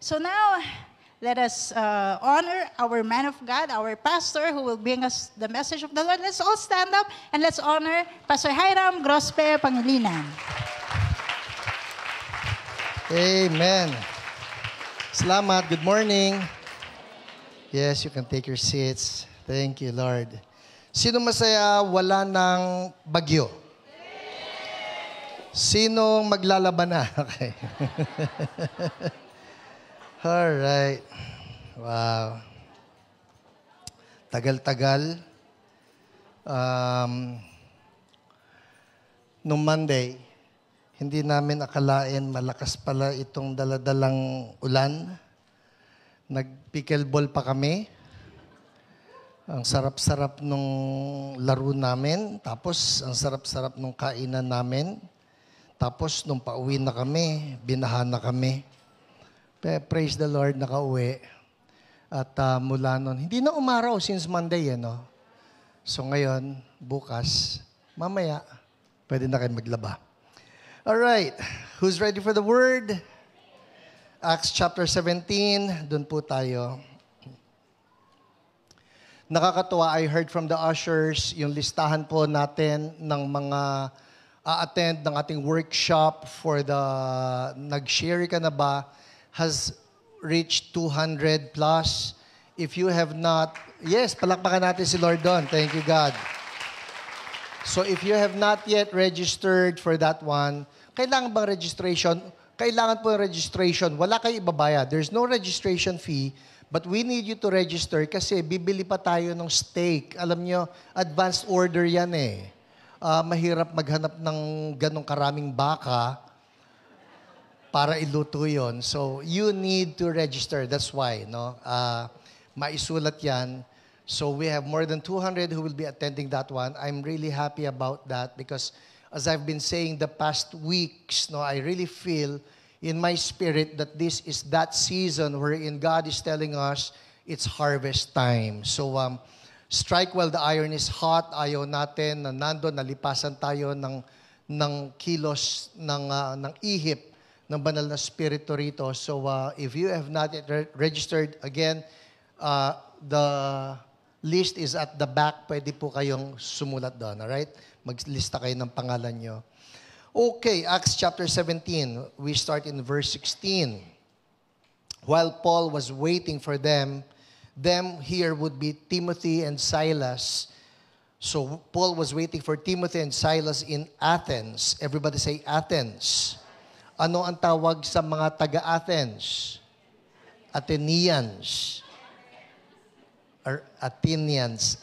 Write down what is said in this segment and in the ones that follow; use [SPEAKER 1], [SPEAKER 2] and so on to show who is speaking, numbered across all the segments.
[SPEAKER 1] So now, let us honor our man of God, our pastor, who will bring us the message of the Lord. Let's all stand up and let's honor Pastor Hiram Grospe Pangilinan.
[SPEAKER 2] Amen. Salamat. Good morning. Yes, you can take your seats. Thank you, Lord. Sino masaya wala ng bagyo? Sino maglalaban na? Okay. All right. Wow. Tagal-tagal. Nung Monday, hindi namin akalain malakas pala itong daladalang ulan. Nag-pickleball pa kami. Ang sarap-sarap nung laro namin. Tapos, ang sarap-sarap nung kainan namin. Tapos, nung pauwi na kami, binahan na kami. Praise the Lord, nakauwi. At mula nun, hindi na umaraw since Monday, no? So ngayon, bukas, mamaya, pwede na kayo maglaba. Alright, who's ready for the word? Acts chapter 17, dun po tayo. Nakakatuwa, I heard from the ushers, yung listahan po natin ng mga attend ng ating workshop for the nag-share ka na ba has reached 200 plus. If you have not, yes, palakpakan natin si Lord doon. Thank you, God. So if you have not yet registered for that one, kailangan bang registration? Kailangan po yung registration. Wala kayo ibabayad. There's no registration fee, but we need you to register kasi bibili pa tayo ng steak. Alam nyo, advanced order yan eh. Mahirap maghanap ng ganong karaming baka para iluto yon. So, you need to register. That's why, no? Maisulat yan. So, we have more than 200 who will be attending that one. I'm really happy about that because as I've been saying the past weeks, no, I really feel in my spirit that this is that season wherein God is telling us it's harvest time. So, strike while the iron is hot. Ayaw natin na nandun, nalipasan tayo ng kilos, ng ihip, ng banal na spirito rito. So, if you have not yet registered, again, the list is at the back. Pwede po kayong sumulat doon, alright? Maglista kayo ng pangalan nyo. Okay, Acts chapter 17. We start in verse 16. While Paul was waiting for them here would be Timothy and Silas. So, Paul was waiting for Timothy and Silas in Athens. Everybody say Athens. Ano ang tawag sa mga taga-Athens? Athenians. Or Athenians.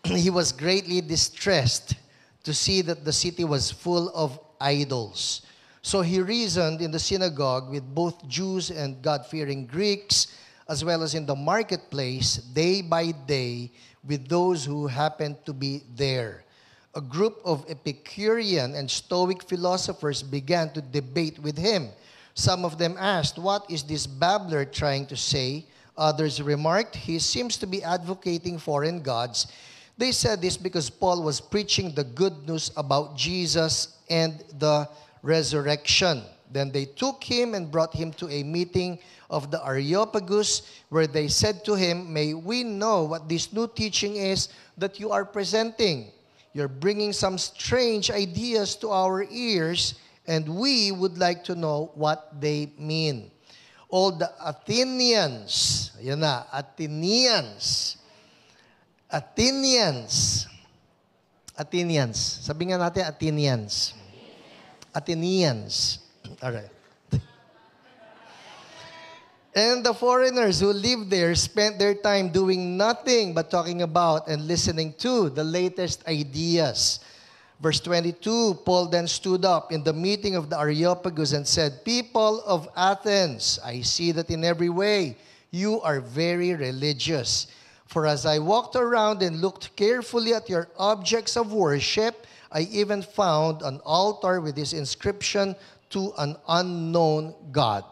[SPEAKER 2] He was greatly distressed to see that the city was full of idols. So he reasoned in the synagogue with both Jews and God-fearing Greeks, as well as in the marketplace, day by day, with those who happened to be there. A group of Epicurean and Stoic philosophers began to debate with him. Some of them asked, "What is this babbler trying to say?" Others remarked, "He seems to be advocating foreign gods." They said this because Paul was preaching the good news about Jesus and the resurrection. Then they took him and brought him to a meeting of the Areopagus, where they said to him, "May we know what this new teaching is that you are presenting? You're bringing some strange ideas to our ears, and we would like to know what they mean." All the Athenians, yan na, Athenians. Sabi nga natin, Athenians. All right. And the foreigners who lived there spent their time doing nothing but talking about and listening to the latest ideas. Verse 22, Paul then stood up in the meeting of the Areopagus and said, "People of Athens, I see that in every way you are very religious. For as I walked around and looked carefully at your objects of worship, I even found an altar with this inscription, 'To an unknown God.'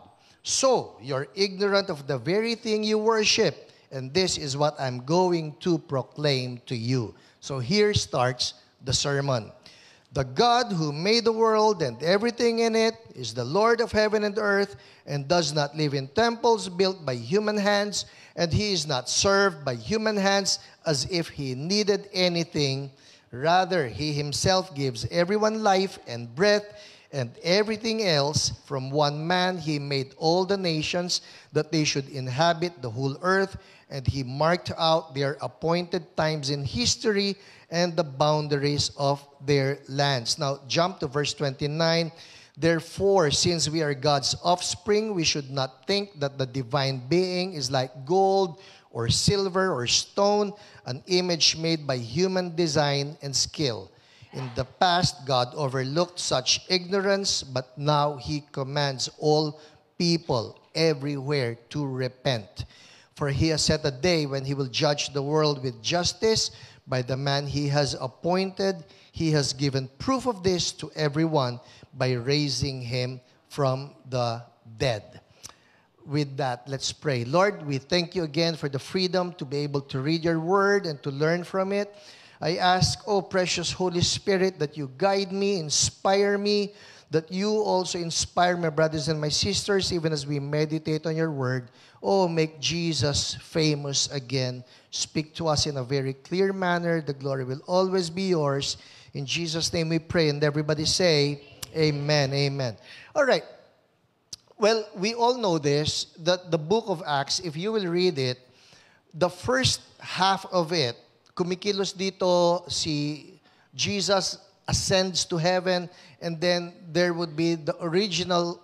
[SPEAKER 2] So, you're ignorant of the very thing you worship, and this is what I'm going to proclaim to you." So here starts the sermon. The God who made the world and everything in it is the Lord of heaven and earth and does not live in temples built by human hands, and he is not served by human hands as if he needed anything. Rather, he himself gives everyone life and breath and everything else. From one man he made all the nations that they should inhabit the whole earth, and he marked out their appointed times in history and the boundaries of their lands. Now, jump to verse 29. Therefore, since we are God's offspring, we should not think that the divine being is like gold or silver or stone, an image made by human design and skill. In the past, God overlooked such ignorance, but now he commands all people everywhere to repent. For he has set a day when he will judge the world with justice by the man he has appointed. He has given proof of this to everyone by raising him from the dead. With that, let's pray. Lord, we thank you again for the freedom to be able to read your word and to learn from it. I ask, oh precious Holy Spirit, that you guide me, inspire me, that you also inspire my brothers and my sisters, even as we meditate on your word. Oh, make Jesus famous again. Speak to us in a very clear manner. The glory will always be yours. In Jesus' name we pray, and everybody say, amen, amen. All right. Well, we all know this, that the book of Acts, if you will read it, the first half of it, kumikilos dito si Jesus ascends to heaven, and then there would be the original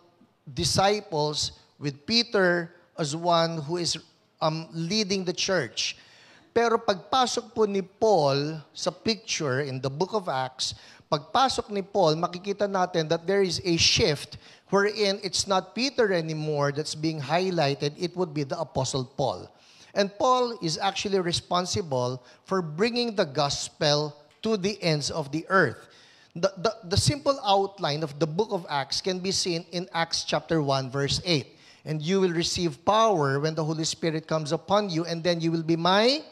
[SPEAKER 2] disciples with Peter as one who is leading the church. Pero pagpasok po ni Paul sa picture in the book of Acts, pagpasok ni Paul, makikita natin that there is a shift wherein it's not Peter anymore that's being highlighted, it would be the Apostle Paul. And Paul is actually responsible for bringing the gospel to the ends of the earth. The simple outline of the book of Acts can be seen in Acts chapter 1, verse 8. And you will receive power when the Holy Spirit comes upon you, and then you will be my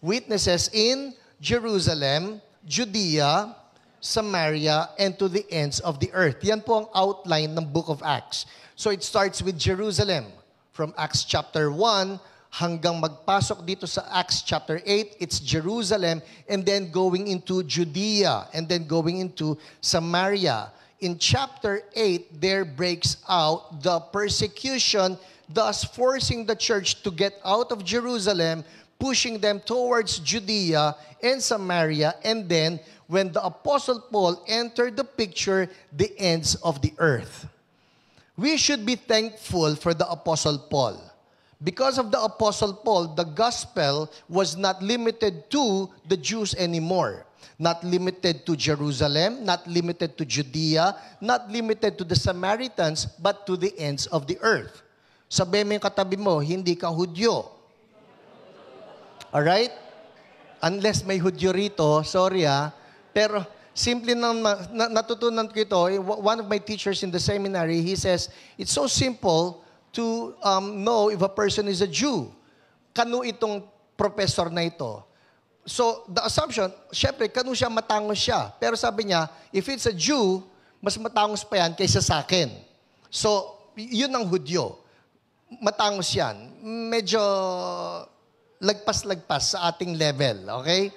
[SPEAKER 2] witnesses in Jerusalem, Judea, Samaria, and to the ends of the earth. Yan po ang outline ng book of Acts. So it starts with Jerusalem. From Acts chapter 1 hanggang magpasok dito sa Acts chapter 8, it's Jerusalem, and then going into Judea, and then going into Samaria. In chapter 8, there breaks out the persecution, thus forcing the church to get out of Jerusalem, pushing them towards Judea and Samaria, and then when the Apostle Paul entered the picture, the ends of the earth. We should be thankful for the Apostle Paul. Because of the Apostle Paul, the gospel was not limited to the Jews anymore. Not limited to Jerusalem, not limited to Judea, not limited to the Samaritans, but to the ends of the earth. Sabi mo yung katabi mo, hindi ka Hudyo. Alright? Unless may Hudyo rito, sorry pero simple nang natutunan ko ito. One of my teachers in the seminary, he says, it's so simple to know if a person is a Jew. Kano itong professor na ito? So, the assumption, syempre, kano siya, matangos siya. Pero sabi niya, if it's a Jew, mas matangos pa yan kaysa sa akin. So, yun ang Hudyo. Matangos yan. Medyo lagpas-lagpas sa ating level. Okay?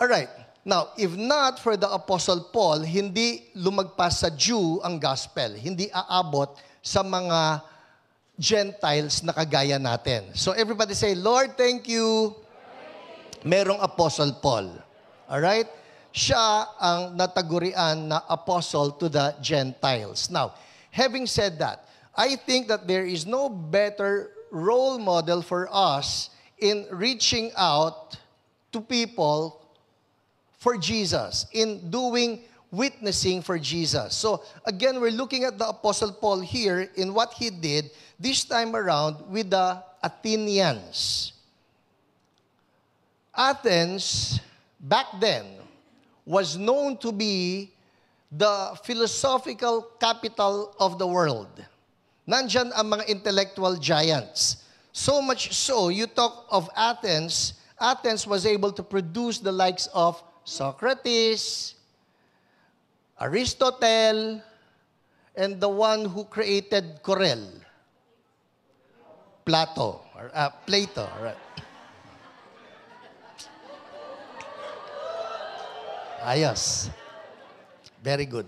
[SPEAKER 2] Alright. Now, if not for the Apostle Paul, hindi lumagpas sa Jew ang gospel. Hindi aabot sa mga Gentiles na kagaya natin. So, everybody say, Lord, thank you. Merong Apostle Paul. Alright? Siya ang natagurian na apostle to the Gentiles. Now, having said that, I think that there is no better role model for us in reaching out to people for Jesus, in doing witnessing for Jesus. So, again, we're looking at the Apostle Paul here in what he did this time around with the Athenians. Athens, back then, was known to be the philosophical capital of the world. Nandyan ang mga intellectual giants. So much so, you talk of Athens, Athens was able to produce the likes of Socrates, Aristotle, and the one who created Corel. Plato. Plato. Right. Ayos. Very good.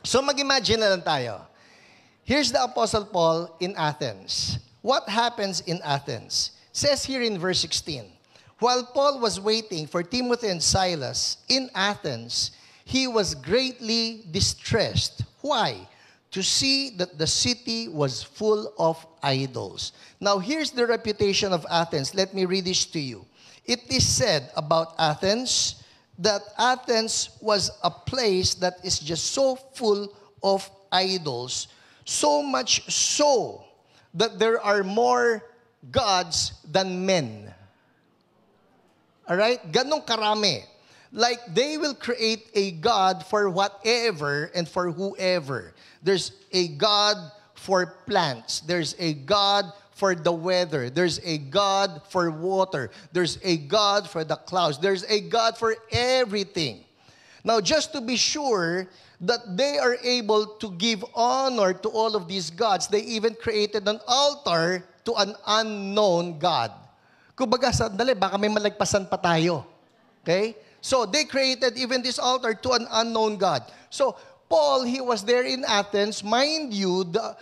[SPEAKER 2] So mag-imagine na lang tayo. Here's the Apostle Paul in Athens. What happens in Athens? Says here in verse 16, while Paul was waiting for Timothy and Silas in Athens, he was greatly distressed. Why? To see that the city was full of idols. Now here's the reputation of Athens. Let me read this to you. It is said about Athens that Athens was a place that is just so full of idols, so much so that there are more gods than men. All right? Ganong karami. Like they will create a god for whatever and for whoever. There's a god for plants. There's a god for the weather. There's a God for water. There's a God for the clouds. There's a God for everything. Now, just to be sure that they are able to give honor to all of these gods, they even created an altar to an unknown God. Kumbaga, sandali, baka may malagpasan pa tayo. Okay? So, they created even this altar to an unknown God. So, Paul, he was there in Athens. Mind you, the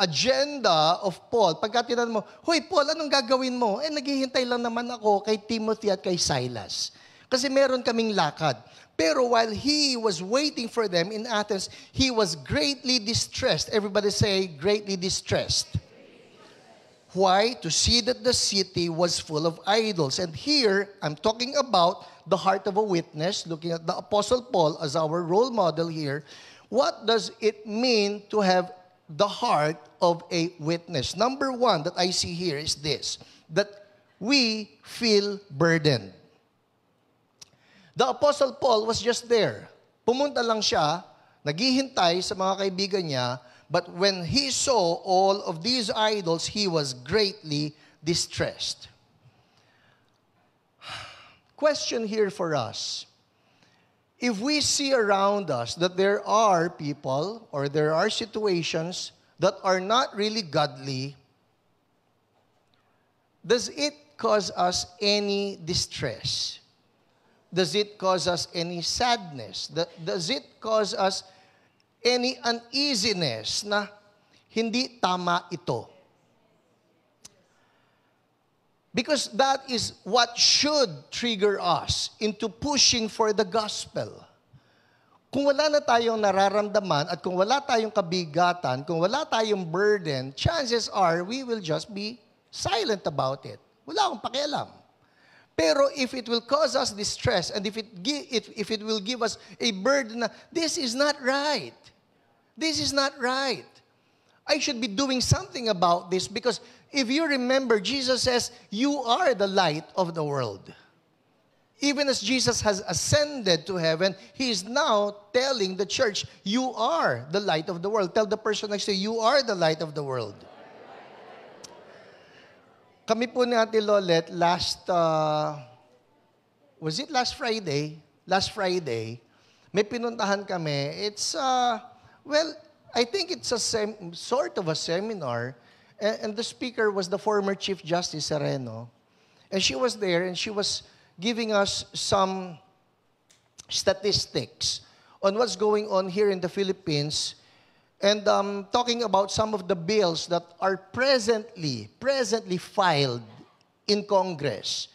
[SPEAKER 2] agenda of Paul, pagka tinanong mo, Hoy Paul, anong gagawin mo? Naghihintay lang naman ako kay Timothy at kay Silas. Kasi meron kaming lakad. Pero while he was waiting for them in Athens, he was greatly distressed. Everybody say, greatly distressed. Why? To see that the city was full of idols. And here, I'm talking about the heart of a witness, looking at the Apostle Paul as our role model here. What does it mean to have the heart of a witness? Number one that I see here is this, that we feel burdened. The Apostle Paul was just there. Pumunta lang siya, naghihintay sa mga kaibigan niya, but when he saw all of these idols, he was greatly distressed. Question here for us. If we see around us that there are people or there are situations that are not really godly, does it cause us any distress? Does it cause us any sadness? Does it cause us any uneasiness na hindi tama ito? Because that is what should trigger us into pushing for the gospel. Kung wala na tayong nararamdaman at kung wala tayong kabigatan, kung wala tayong burden, chances are we will just be silent about it. Wala akong pakialam. Pero if it will cause us distress and if it will give us a burden na, this is not right. This is not right. I should be doing something about this because if you remember, Jesus says, you are the light of the world. Even as Jesus has ascended to heaven, He is now telling the church, you are the light of the world. Tell the person next to you, you are the light of the world. Kami po ni Ate Lolet, was it last Friday? Last Friday, may pinuntahan kami. It's, I think it's a sort of a seminar. And the speaker was the former Chief Justice Sereno. And she was there and she was giving us some statistics on what's going on here in the Philippines and talking about some of the bills that are presently filed in Congress.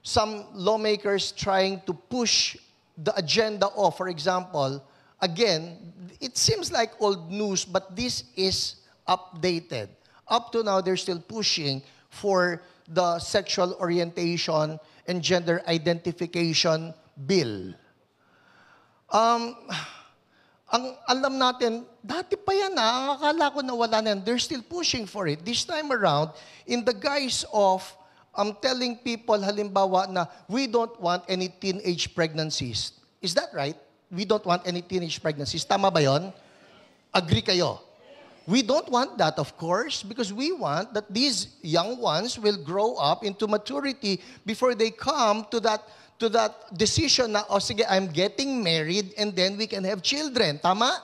[SPEAKER 2] Some lawmakers trying to push the agenda off. For example, again, it seems like old news, but this is updated. Up to now, they're still pushing for the sexual orientation and gender identification bill. Ang alam natin, dati pa yan ang akala ko nawala na yan. They're still pushing for it. This time around, in the guise of telling people, halimbawa na, we don't want any teenage pregnancies. Is that right? We don't want any teenage pregnancies. Tama ba yun? Agree kayo? We don't want that, of course, because we want that these young ones will grow up into maturity before they come to decision na, sige, I'm getting married and then we can have children. Tama?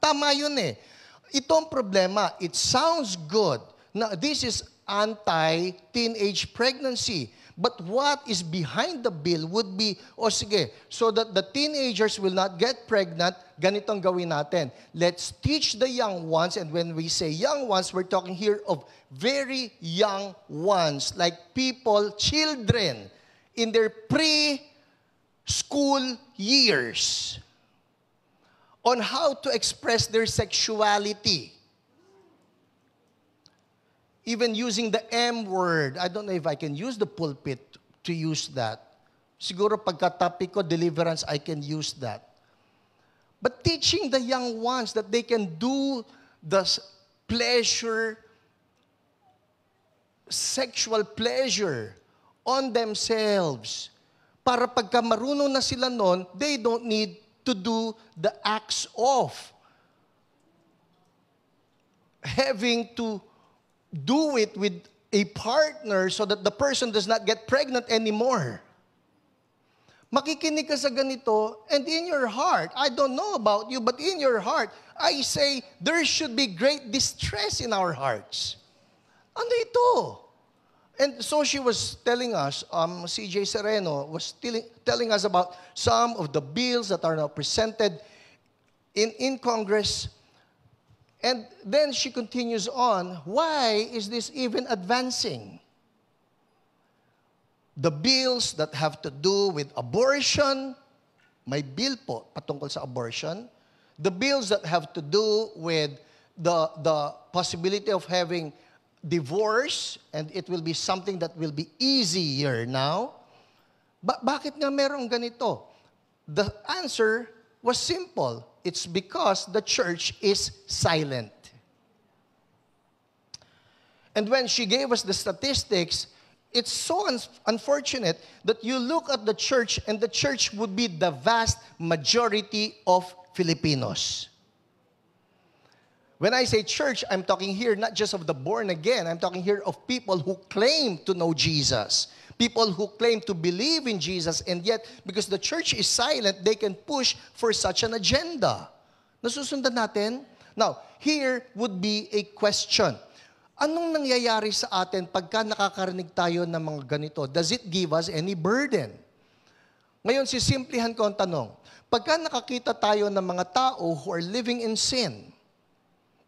[SPEAKER 2] Tama yun eh. Itong problema, it sounds good. Now, this is anti-teenage pregnancy. But what is behind the bill would be, sige, so that the teenagers will not get pregnant, ganitong gawin natin. Let's teach the young ones, and when we say young ones, we're talking here of very young ones, like people, children, in their pre-school years, on how to express their sexuality. Even using the M word. I don't know if I can use the pulpit to use that. Siguro pagka-topic ko, deliverance, I can use that. But teaching the young ones that they can do the sexual pleasure on themselves. Para pagka marunong na sila nun, they don't need to do the acts of having to do it with a partner so that the person does not get pregnant anymore. Makikinig ka sa ganito, and in your heart, I don't know about you, but in your heart, I say, there should be great distress in our hearts. Ano ito? And so she was telling us, CJ Sereno was telling us about some of the bills that are now presented in Congress. And then she continues on, why is this even advancing? The bills that have to do with abortion, may bill po patungkol sa abortion. The bills that have to do with the possibility of having divorce, and it will be something that will be easier now. Bakit nga merong ganito? The answer was simple. It's because the church is silent. And when she gave us the statistics, it's so unfortunate that you look at the church and the church would be the vast majority of Filipinos. When I say church, I'm talking here not just of the born again. I'm talking here of people who claim to know Jesus. People who claim to believe in Jesus, and yet, because the church is silent, they can push for such an agenda. Nasusundan natin? Now, here would be a question. Anong nangyayari sa atin pagka nakakarinig tayo ng mga ganito? Does it give us any burden? Ngayon, sisimplihan ko ang tanong. Pagka nakakita tayo ng mga tao who are living in sin,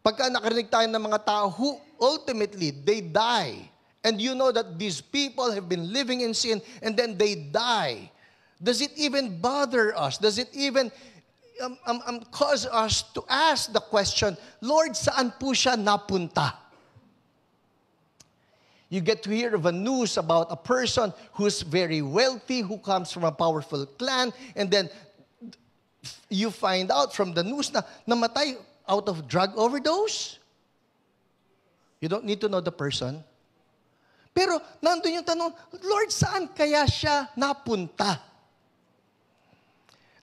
[SPEAKER 2] pagka nakarinig tayo ng mga tao who ultimately, they die, and you know that these people have been living in sin and then they die. Does it even bother us? Does it even cause us to ask the question, Lord, saan po siya napunta? You get to hear of a news about a person who's very wealthy, who comes from a powerful clan, and then you find out from the news na namatay out of drug overdose. You don't need to know the person. Pero nandun yung tanong, Lord, saan kaya siya napunta?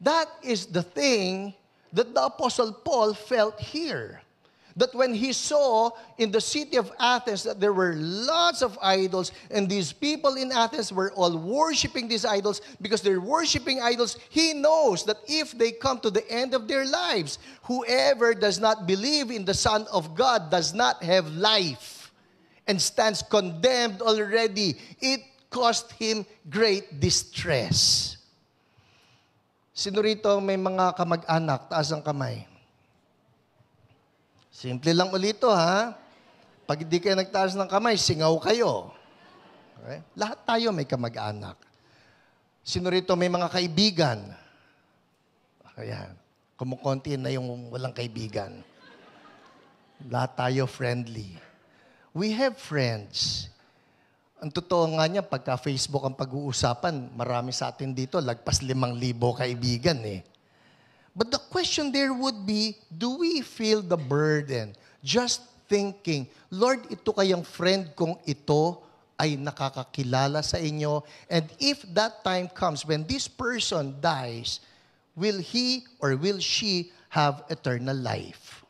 [SPEAKER 2] That is the thing that the Apostle Paul felt here. That when he saw in the city of Athens that there were lots of idols, and these people in Athens were all worshiping these idols, because they're worshiping idols, he knows that if they come to the end of their lives, whoever does not believe in the Son of God does not have life and stands condemned already. It caused him great distress. Sino rito may mga kamag-anak? Taas ang kamay. Simple lang ulit ito, ha? Pag hindi kayo nagtaas ng kamay, singaw kayo. Okay? Lahat tayo may kamag-anak. Sino rito may mga kaibigan? Ayan. Kumukonti na yung walang kaibigan. Lahat tayo friendly. We have friends. Ang totoo nga niya, pagka Facebook ang pag-uusapan, marami sa atin dito, lagpas 5,000 kaibigan eh. But the question there would be, do we feel the burden? Just thinking, Lord, ito kayang friend kong ito ay nakakakilala sa inyo. And if that time comes, when this person dies, will he or will she have eternal life?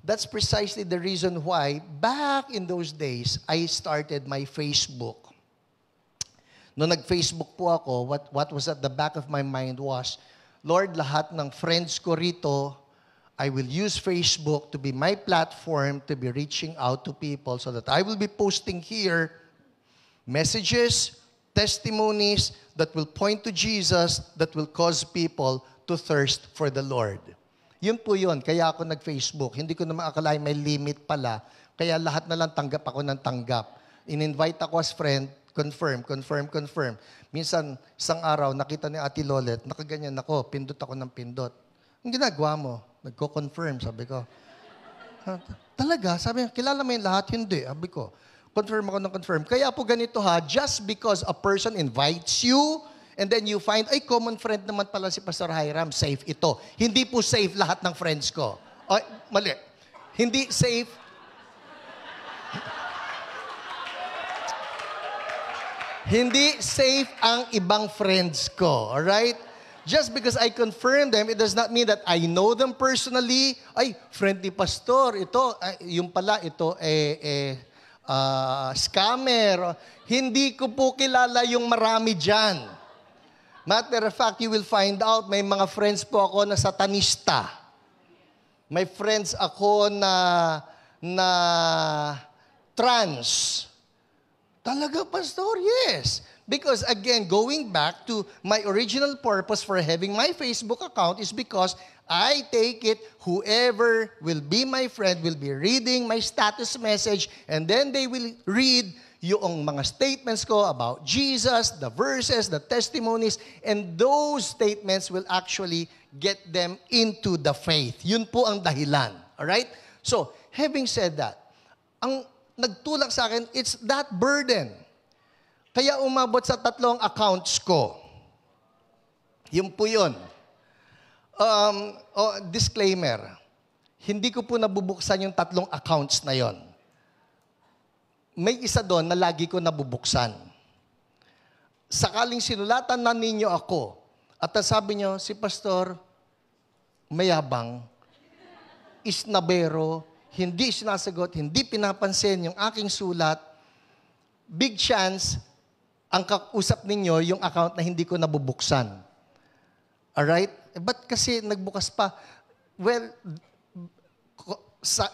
[SPEAKER 2] That's precisely the reason why, back in those days, I started my Facebook. Noong nag-Facebook po ako, what was at the back of my mind was, Lord, lahat ng friends ko rito, I will use Facebook to be my platform to be reaching out to people so that I will be posting here messages, testimonies that will point to Jesus, that will cause people to thirst for the Lord. Yun po yun. Kaya ako nag-Facebook. Hindi ko naman akalain may limit pala. Kaya lahat na lang tanggap ako ng tanggap. In-invite ako as friend, confirm. Minsan, isang araw, nakita ni Ate Lolet, nakaganyan ako, pindot ako ng pindot. Ang ginagawa mo? Nagko-confirm, sabi ko. Talaga? Sabi niya, kilala mo yung lahat? Hindi. Sabi ko, confirm ako ng confirm. Kaya po ganito ha, just because a person invites you, and then you find, ay, common friend naman pala si Pastor Hiram, safe ito. Hindi po safe lahat ng friends ko. Ay, mali. Hindi safe. Hindi safe ang ibang friends ko. Alright? Just because I confirm them, it does not mean that I know them personally. Ay, friend ni Pastor, ito, yung pala, ito, scammer. Hindi ko po kilala yung marami dyan. Matter of fact, you will find out, may mga friends po ako na satanista. May friends ako na trans. Talaga, Pastor? Yes. Because again, going back to my original purpose for having my Facebook account is because I take it, whoever will be my friend will be reading my status message, and then they will read yung mga statements ko about Jesus, the verses, the testimonies, and those statements will actually get them into the faith. Yun po ang dahilan. Alright? So, having said that, ang nagtulak sa akin, it's that burden. Kaya umabot sa 3 accounts ko. Yun po yun. Disclaimer, hindi ko po nabubuksan yung 3 accounts na yon. May isa doon na lagi ko nabubuksan. Sakaling sinulatan na ninyo ako, at sabi nyo, si Pastor, mayabang, isnabero, hindi sinasagot, hindi pinapansin yung aking sulat, big chance, ang kausap ninyo yung account na hindi ko nabubuksan. Alright? Ba't kasi nagbukas pa? Well,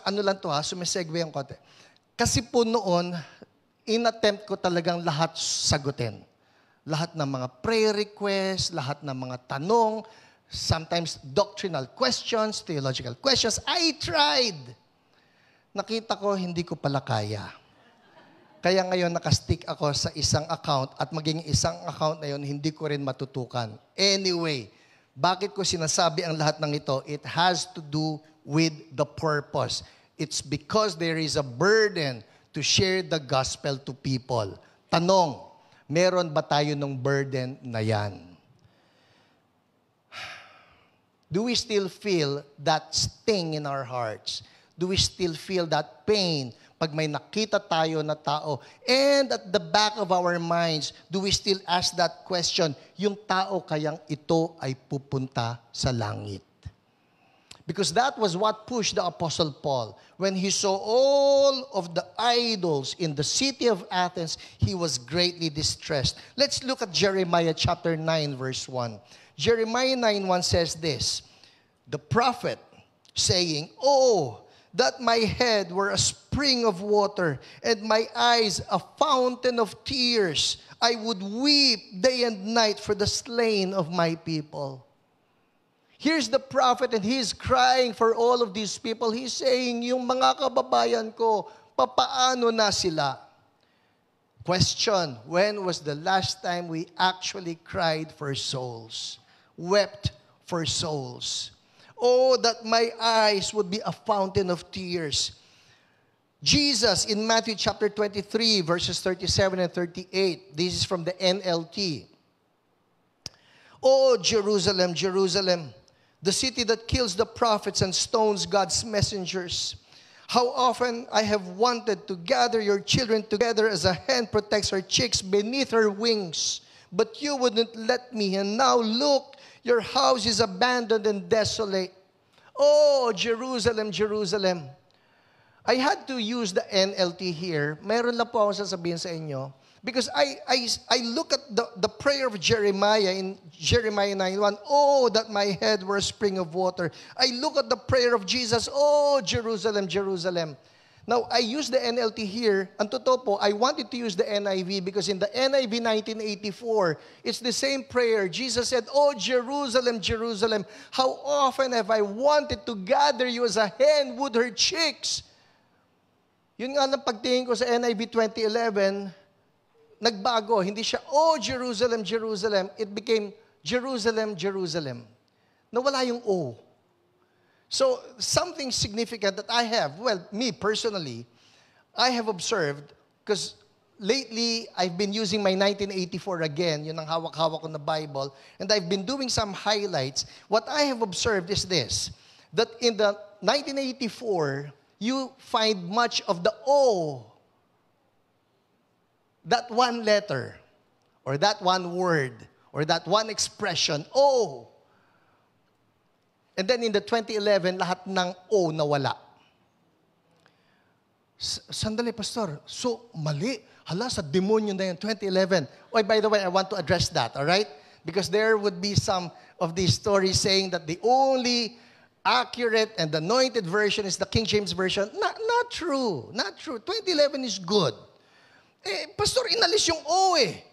[SPEAKER 2] ano lang to ha, sumisegue ang konti. Kasi po noon, in-attempt ko talagang lahat sagutin. Lahat ng mga prayer requests, lahat ng mga tanong, sometimes doctrinal questions, theological questions. I tried. Nakita ko, hindi ko pala kaya. Kaya ngayon, nakastick ako sa isang account at maging isang account na yun, hindi ko rin matutukan. Anyway, bakit ko sinasabi ang lahat ng ito? It has to do with the purpose. It's because there is a burden to share the gospel to people. Tanong, meron ba tayo ng burden na yan? Do we still feel that sting in our hearts? Do we still feel that pain pag may nakita tayo na tao? And at the back of our minds, do we still ask that question, yung tao kayang ito ay pupunta sa langit? Because that was what pushed the Apostle Paul. When he saw all of the idols in the city of Athens, he was greatly distressed. Let's look at Jeremiah chapter 9, verse 1. Jeremiah 9:1 says this, the prophet saying, "Oh, that my head were a spring of water, and my eyes a fountain of tears. I would weep day and night for the slain of my people." Here's the prophet and he's crying for all of these people. He's saying, yung mga kababayan ko, papaano na sila? Question, when was the last time we actually cried for souls? Wept for souls? Oh, that my eyes would be a fountain of tears. Jesus in Matthew chapter 23, verses 37 and 38. This is from the NLT. Oh, Jerusalem, Jerusalem, the city that kills the prophets and stones God's messengers. How often I have wanted to gather your children together as a hen protects her chicks beneath her wings, but you wouldn't let me, and now look, your house is abandoned and desolate. Oh, Jerusalem, Jerusalem. I had to use the NLT here. Meron lang po akong sasabihin sa inyo, Because I look at the prayer of Jeremiah in Jeremiah 9:1. Oh, that my head were a spring of water. I look at the prayer of Jesus. Oh, Jerusalem, Jerusalem. Now, I use the NLT here. Ang totoo po, I wanted to use the NIV because in the NIV 1984, it's the same prayer. Jesus said, oh, Jerusalem, Jerusalem, how often have I wanted to gather you as a hen would her chicks. Yun nga lang pagtingin ko sa NIV 2011, nagbago. Hindi siya, oh, Jerusalem, Jerusalem. It became Jerusalem, Jerusalem. Nawala yung O. So, something significant that I have, well, me personally, I have observed, because lately, I've been using my 1984 again, yun ang hawak-hawak ko na Bible, and I've been doing some highlights. What I have observed is this, that in the 1984, you find much of the O, that one letter, or that one word, or that one expression, O. And then in the 2011, lahat ng O nawala. Sandali, Pastor. So, mali. Hala, sa demonyo na yun, 2011. Oh, by the way, I want to address that, all right? Because there would be some of these stories saying that the only accurate and anointed version is the King James Version. Not true. Not true. 2011 is good. Eh, Pastor, inalis yung O eh.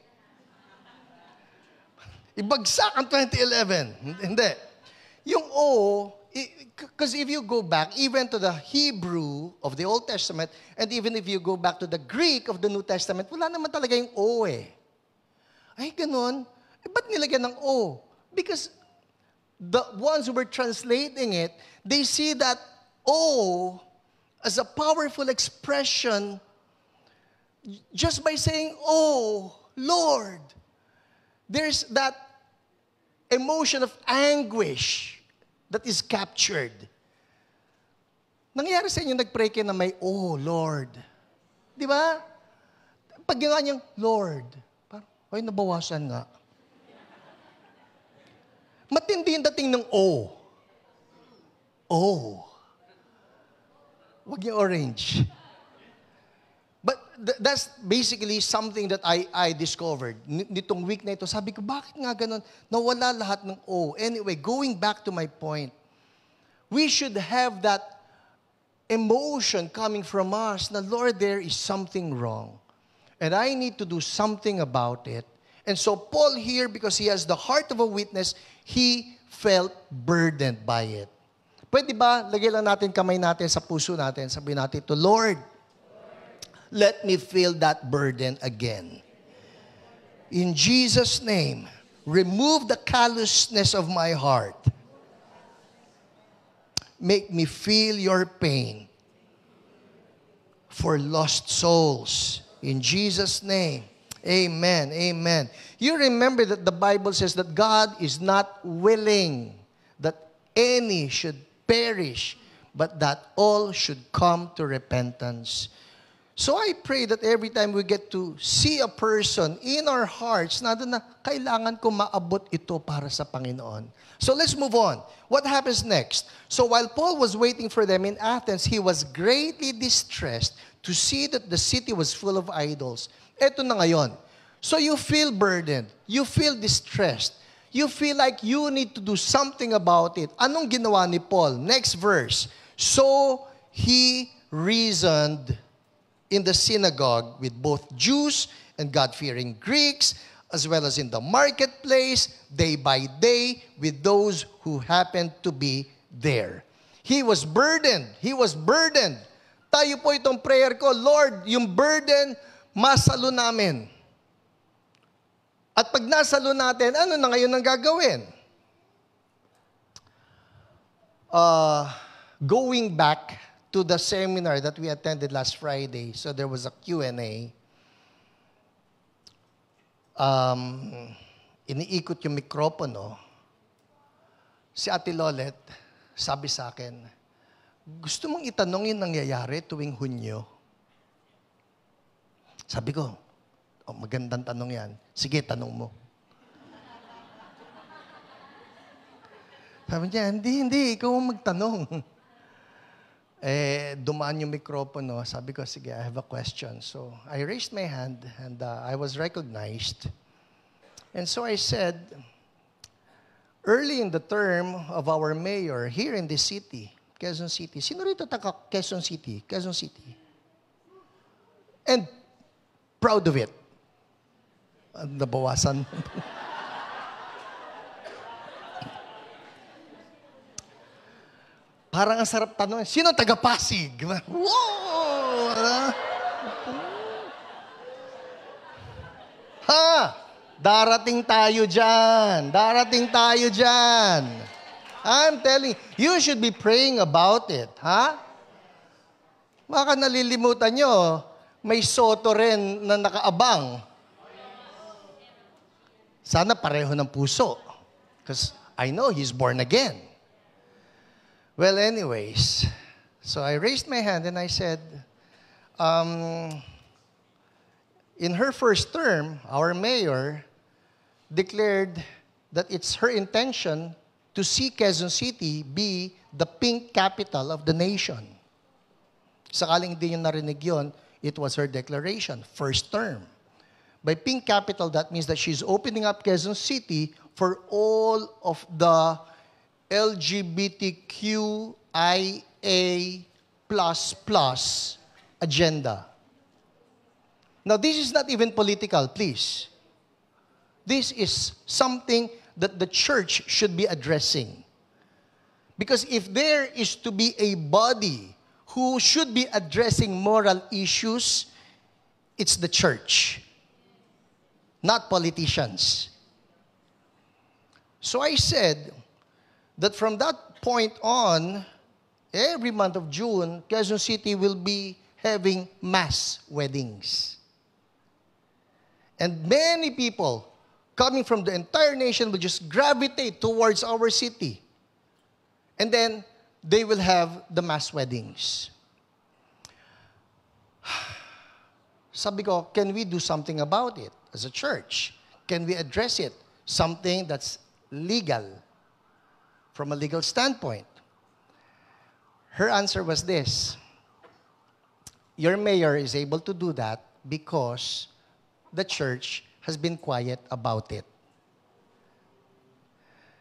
[SPEAKER 2] Ibagsak ang 2011. Hindi. Yung O, because if you go back even to the Hebrew of the Old Testament, and even if you go back to the Greek of the New Testament, wala naman talaga yung O eh. Ay, ganun. Eh, ba't nilagyan ng O? Because the ones who were translating it, they see that O as a powerful expression just by saying, oh, Lord. There's that emotion of anguish that is captured. Nangyayari sa inyo, nag-pray kayo na may, oh, Lord. Di ba? Pag ginawa niyang, Lord, parang, ay, nabawasan nga. Matindi yung dating ng O. O. Huwag yung orange. But that's basically something that I discovered. Nitong week na ito, sabi ko, bakit nga ganun? Nawala lahat ng O. Anyway, going back to my point, we should have that emotion coming from us na, Lord, there is something wrong. And I need to do something about it. And so Paul here, because he has the heart of a witness, he felt burdened by it. Pwede ba, lagay lang natin kamay natin sa puso natin, sabihin natin to, Lord, let me feel that burden again. In Jesus' name, remove the callousness of my heart. Make me feel your pain for lost souls. In Jesus' name, amen, amen. You remember that the Bible says that God is not willing that any should perish, but that all should come to repentance. So I pray that every time we get to see a person in our hearts, na kailangan ko maabot ito para sa Panginoon. So let's move on. What happens next? So while Paul was waiting for them in Athens, he was greatly distressed to see that the city was full of idols. Eto na ngayon. So you feel burdened. You feel distressed. You feel like you need to do something about it. Anong ginawa ni Paul? Next verse. So he reasoned in the synagogue with both Jews and God-fearing Greeks, as well as in the marketplace, day by day, with those who happened to be there. He was burdened. He was burdened. Tayo po itong prayer ko, Lord, yung burden, masalo namin. At pag nasalo natin, ano na ngayon ang gagawin? Going back to the seminar that we attended last Friday. So there was a Q&A. Iniikot yung mikropono. Si Ate Lolet, sabi sa akin, gusto mong itanong yung nangyayari tuwing Hunyo? Sabi ko, oh, magandang tanong yan. Sige, tanong mo. Sabi niya, hindi, ikaw ang magtanong. dumaan yung mikropono. Sabi ko, sige, I have a question. So, I raised my hand and I was recognized. And so I said, early in the term of our mayor here in this city, Quezon City, sino rito taga Quezon City? Quezon City. And proud of it. Nabawasan. Parang ang sarap tanong, sino taga Pasig? Wow! Ha! Darating tayo dyan. Darating tayo dyan. I'm telling you, you should be praying about it. Ha? Baka nalilimutan nyo, may Soto rin na nakaabang. Sana pareho ng puso. Because I know he's born again. Well, anyways, so I raised my hand and I said, in her first term, our mayor declared that it's her intention to see Quezon City be the pink capital of the nation. Sakaling hindi nyo narinig yun, it was her declaration, first term. By pink capital, that means that she's opening up Quezon City for all of the LGBTQIA++ agenda. Now, this is not even political, please. This is something that the church should be addressing. Because if there is to be a body who should be addressing moral issues, it's the church, not politicians. So I said that from that point on, every month of June, Quezon City will be having mass weddings. And many people coming from the entire nation will just gravitate towards our city. And then they will have the mass weddings. Sabi ko, can we do something about it as a church? Can we address it? Something that's legal, from a legal standpoint. Her answer was this: your mayor is able to do that because the church has been quiet about it.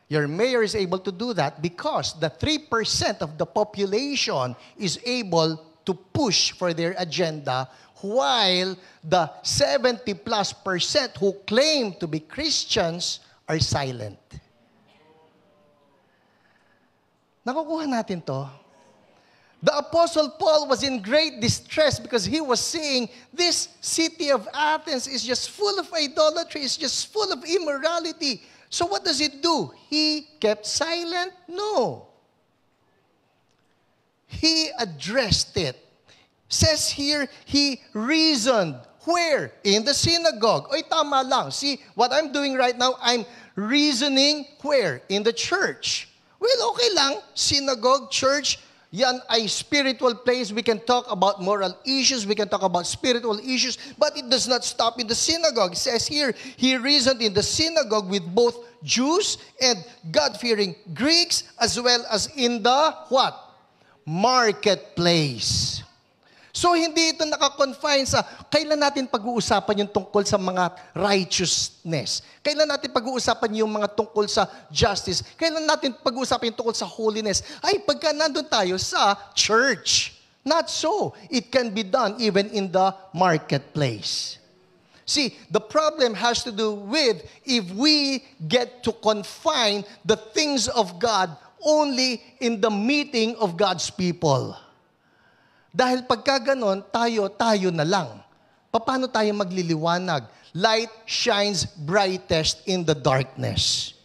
[SPEAKER 2] Your mayor is able to do that because the 3% of the population is able to push for their agenda, while the 70+% who claim to be Christians are silent. Nakukuha natin to. The Apostle Paul was in great distress because he was saying, this city of Athens is just full of idolatry, it's just full of immorality. So what does it do? He kept silent? No. He addressed it. Says here, he reasoned. Where? In the synagogue. Oy, tama lang. See, what I'm doing right now, I'm reasoning where? In the church. Well, okay lang. Synagogue, church, yan ay spiritual place. We can talk about moral issues. We can talk about spiritual issues. But it does not stop in the synagogue. It says here, he reasoned in the synagogue with both Jews and God-fearing Greeks, as well as in the, what? Marketplace. So, hindi ito nakakonfine sa kailan natin pag-uusapan yung tungkol sa mga righteousness. Kailan natin pag-uusapan yung mga tungkol sa justice. Kailan natin pag-uusapan yung tungkol sa holiness. Ay, pagka nandun tayo sa church. Not so. It can be done even in the marketplace. See, the problem has to do with if we get to confine the things of God only in the meeting of God's people. Dahil pagka ganon, tayo na lang. Paano tayo magliliwanag? Light shines brightest in the darkness.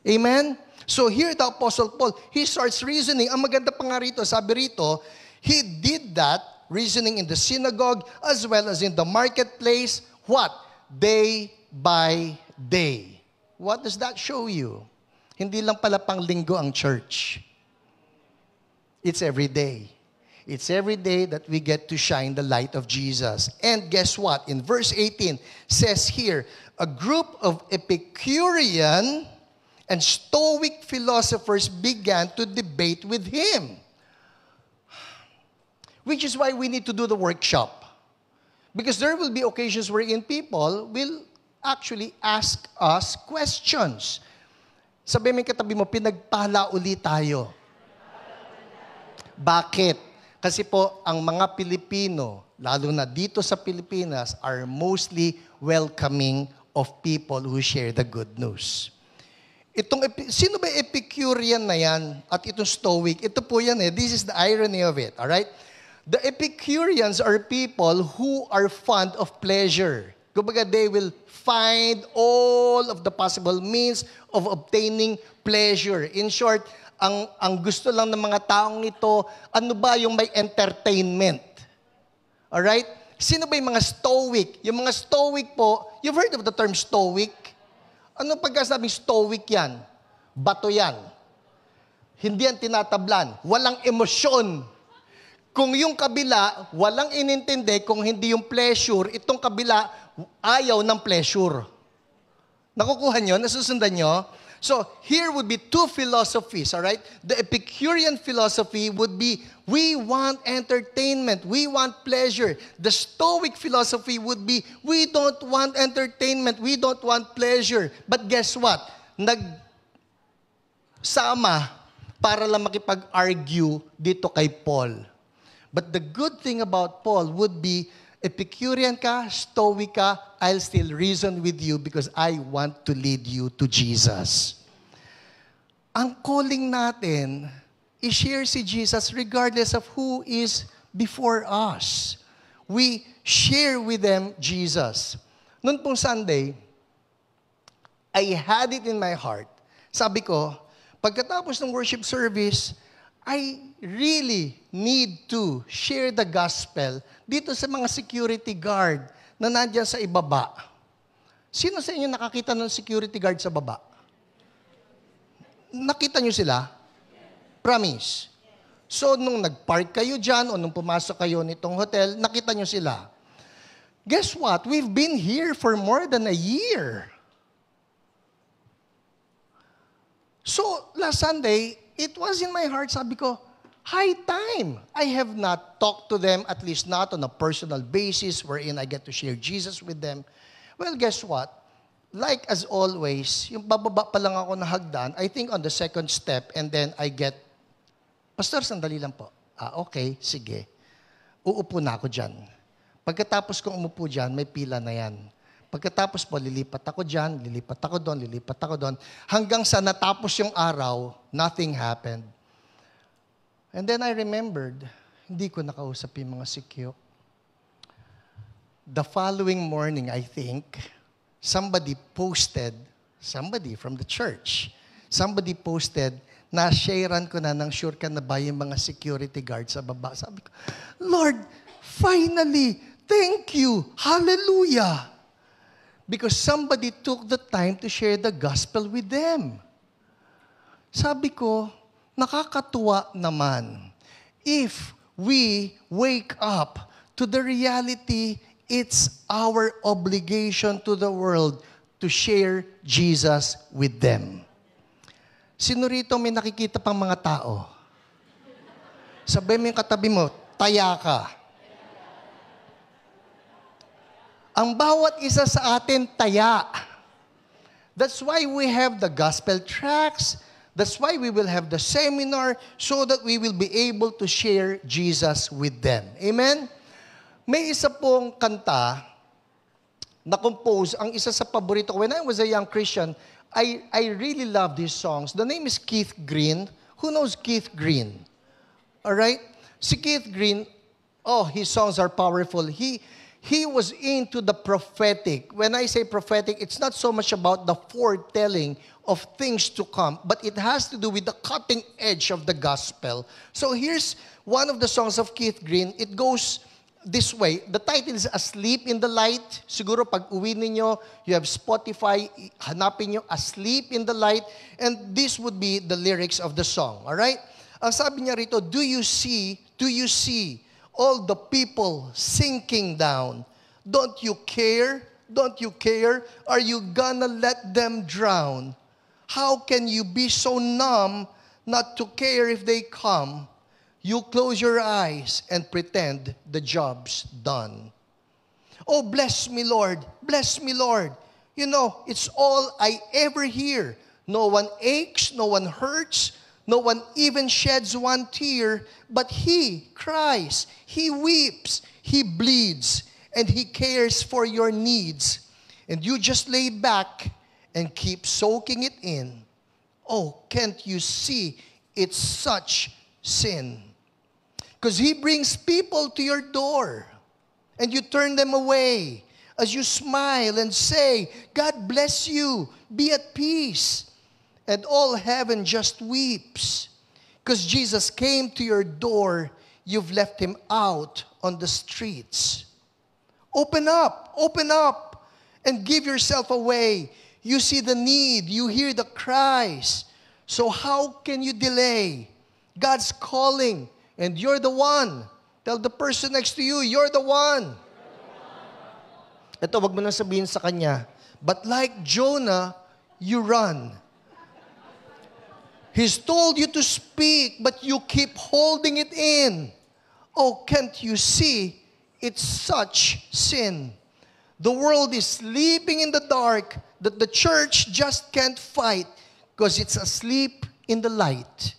[SPEAKER 2] Amen? So here the Apostle Paul, he starts reasoning. Ang maganda pa nga rito, sabi rito, he did that, reasoning in the synagogue as well as in the marketplace. What? Day by day. What does that show you? Hindi lang pala pang linggo ang church. It's every day. It's every day that we get to shine the light of Jesus. And guess what? In verse 18, says here, a group of Epicurean and Stoic philosophers began to debate with him. Which is why we need to do the workshop. Because there will be occasions wherein people will actually ask us questions. Sabi mo katabi mo, pinagpala uli tayo. Bakit? Kasi po, ang mga Pilipino, lalo na dito sa Pilipinas, are mostly welcoming of people who share the good news. Sino ba Epicurean na yan at itong Stoic? Ito po yan This is the irony of it, alright? The Epicureans are people who are fond of pleasure. Kumbaga, they will find all of the possible means of obtaining pleasure. In short, ang gusto lang ng mga taong ito, ano ba yung may entertainment? Alright? Sino ba yung mga Stoic? Yung mga Stoic po, you've heard of the term Stoic? Ano pagkasabing Stoic yan? Bato yan. Hindi yan tinatablan. Walang emosyon. Kung yung kabila, walang inintindi, kung hindi yung pleasure, itong kabila, ayaw ng pleasure. Nakukuha nyo? Nasusundan nyo? So, here would be two philosophies, all right? The Epicurean philosophy would be, we want entertainment, we want pleasure. The Stoic philosophy would be, we don't want entertainment, we don't want pleasure. But guess what? Nagsama para lang makipag-argue dito kay Paul. But the good thing about Paul would be, Epicurean ka, Stoic ka, I'll still reason with you because I want to lead you to Jesus. Ang calling natin, i-share si Jesus regardless of who is before us. We share with them Jesus. Noon pong Sunday, I had it in my heart. Sabi ko, pagkatapos ng worship service, I really need to share the gospel dito sa mga security guard na nandyan sa ibaba. Sino sa inyo nakakita ng security guard sa baba? Nakita nyo sila? Promise. So, nung nag-park kayo dyan o nung pumasok kayo nitong hotel, nakita nyo sila. Guess what? We've been here for more than a year. So, last Sunday, it was in my heart, sabi ko, high time. I have not talked to them, at least not on a personal basis, wherein I get to share Jesus with them. Well, guess what? Like as always, yung bababa pa lang ako na hagdan, I think on the second step, and then I get, Pastor, sandali lang po. Okay, sige. Uupo na ako dyan. Pagkatapos kong umupo dyan, may pila na yan. Pagkatapos po, lilipat ako dyan, lilipat ako doon. Hanggang sa natapos yung araw, nothing happened. And then I remembered, hindi ko nakausap yung mga sikyo. The following morning, I think, somebody from the church, somebody posted, na-sharean ko na ng sure ka na ba yung mga security guards sa baba. Sabi ko, Lord, finally, thank you, hallelujah. Because somebody took the time to share the gospel with them. Sabi ko, nakakatuwa naman. If we wake up to the reality, it's our obligation to the world to share Jesus with them. Sino rito may nakikita pang mga tao? Sabi mo yung katabi mo, taya ka. Ang bawat isa sa atin, taya. That's why we have the gospel tracts. That's why we will have the seminar so that we will be able to share Jesus with them. Amen? May isa pong kanta na compose, ang isa sa paborito ko. When I was a young Christian, I really love these songs. The name is Keith Green. Who knows Keith Green? Alright? Si Keith Green, his songs are powerful. He was into the prophetic. When I say prophetic, it's not so much about the foretelling of things to come, but it has to do with the cutting edge of the gospel. So here's one of the songs of Keith Green. It goes this way. The title is Asleep in the Light. Siguro pag uwi ninyo, you have Spotify, hanapin nyo, Asleep in the Light, and this would be the lyrics of the song. Alright? Ang sabi niya rito, do you see all the people sinking down? Don't you care? Don't you care? Are you gonna let them drown? How can you be so numb not to care if they come? you close your eyes and pretend the job's done. Oh, bless me, Lord. Bless me, Lord. You know, it's all I ever hear. No one aches, no one hurts, no one even sheds one tear, but He cries, He weeps, He bleeds, and He cares for your needs. And you just lay back and keep soaking it in. Oh, can't you see it's such sin? Because He brings people to your door, and you turn them away as you smile and say, God bless you, be at peace. And all heaven just weeps. Because Jesus came to your door, you've left Him out on the streets. Open up, and give yourself away. You see the need, you hear the cries. So how can you delay? God's calling, and you're the one. Tell the person next to you, you're the one. Ito, wag mo nang sabihin sa kanya, but like Jonah, you run. He's told you to speak, but you keep holding it in. Oh, can't you see? It's such sin. The world is sleeping in the dark that the church just can't fight because it's asleep in the light.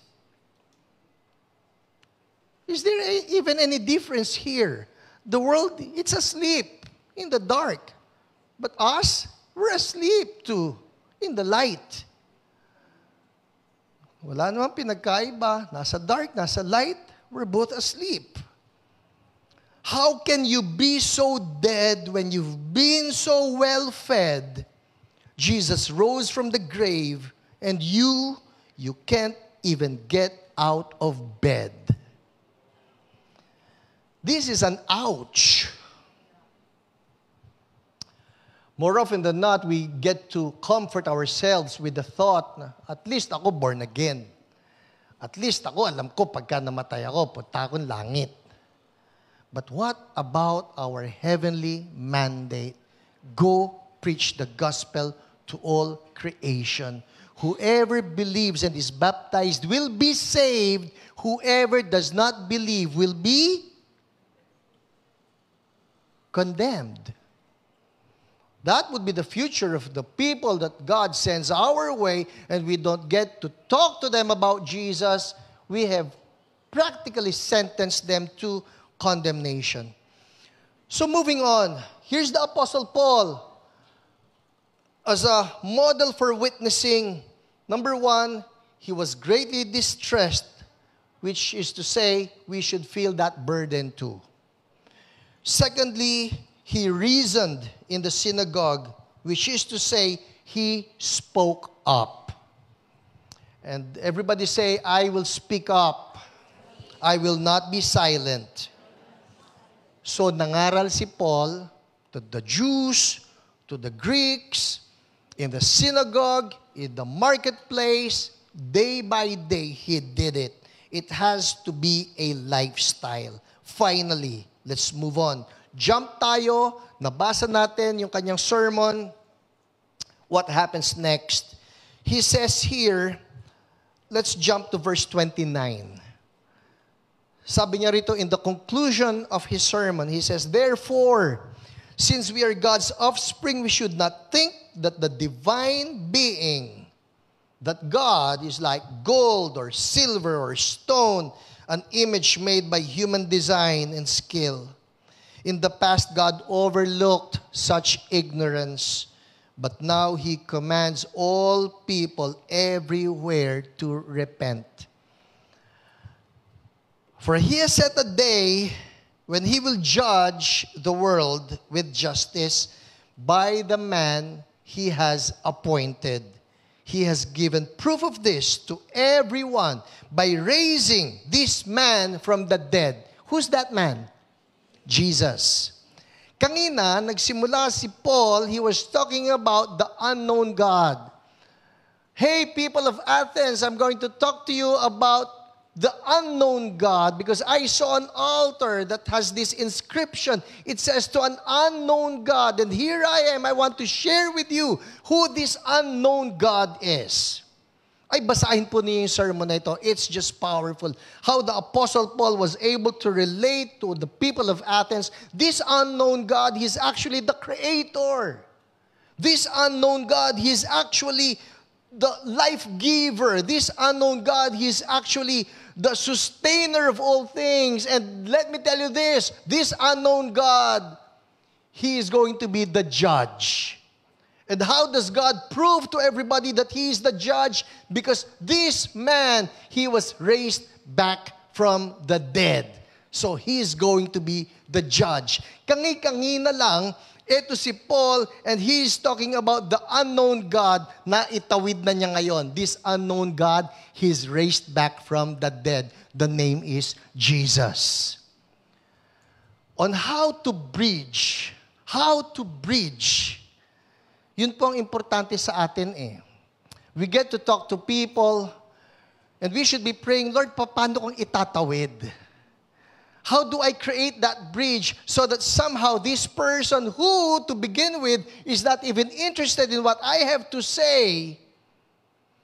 [SPEAKER 2] Is there even any difference here? The world, it's asleep in the dark. But us, we're asleep too in the light. Wala naman pinagkaiba. Nasa dark, nasa light, we're both asleep. How can you be so dead when you've been so well fed? Jesus rose from the grave, and you can't even get out of bed. This is an ouch. More often than not, we get to comfort ourselves with the thought na, at least ako born again. At least ako, alam ko, pagka namatay ako, punta akong langit. But what about our heavenly mandate? Go preach the gospel to all creation. Whoever believes and is baptized will be saved. Whoever does not believe will be condemned. That would be the future of the people that God sends our way, and we don't get to talk to them about Jesus. We have practically sentenced them to condemnation. So moving on, here's the Apostle Paul as a model for witnessing. Number one, he was greatly distressed, which is to say, we should feel that burden too. Secondly, he reasoned in the synagogue, which is to say, he spoke up. And everybody say, I will speak up. I will not be silent. So nangaral si Paul to the Jews, to the Greeks, in the synagogue, in the marketplace, day by day, he did it. It has to be a lifestyle. Finally, let's move on. Jump tayo, nabasa natin yung kanyang sermon. What happens next? He says here, let's jump to verse 29. Sabi niya rito in the conclusion of his sermon, he says, therefore, since we are God's offspring, we should not think that the divine being, that God is like gold or silver or stone, an image made by human design and skill. In the past, God overlooked such ignorance, but now He commands all people everywhere to repent. For He has set a day when He will judge the world with justice by the man He has appointed. He has given proof of this to everyone by raising this man from the dead. Who's that man? Jesus. Kanina, nagsimula si Paul, he was talking about the unknown God. Hey, people of Athens, I'm going to talk to you about the unknown God because I saw an altar that has this inscription. It says to an unknown God. And here I am. I want to share with you who this unknown God is. Ay, basahin po niyo yung sermon na ito. It's just powerful. How the Apostle Paul was able to relate to the people of Athens. This unknown God, He's actually the Creator. This unknown God, He's actually the life giver. This unknown God, He's actually the sustainer of all things. And let me tell you this unknown God, He is going to be the judge. And how does God prove to everybody that He is the judge? Because this man, he was raised back from the dead. So He is going to be the judge. Kangi-kangi na lang, ito si Paul, and he is talking about the unknown God na itawid na niya ngayon. This unknown God, He is raised back from the dead. The name is Jesus. On how to bridge, yun po ang importante sa atin eh. We get to talk to people, and we should be praying, Lord, paano kong itatawid? How do I create that bridge so that somehow this person who, to begin with, is not even interested in what I have to say,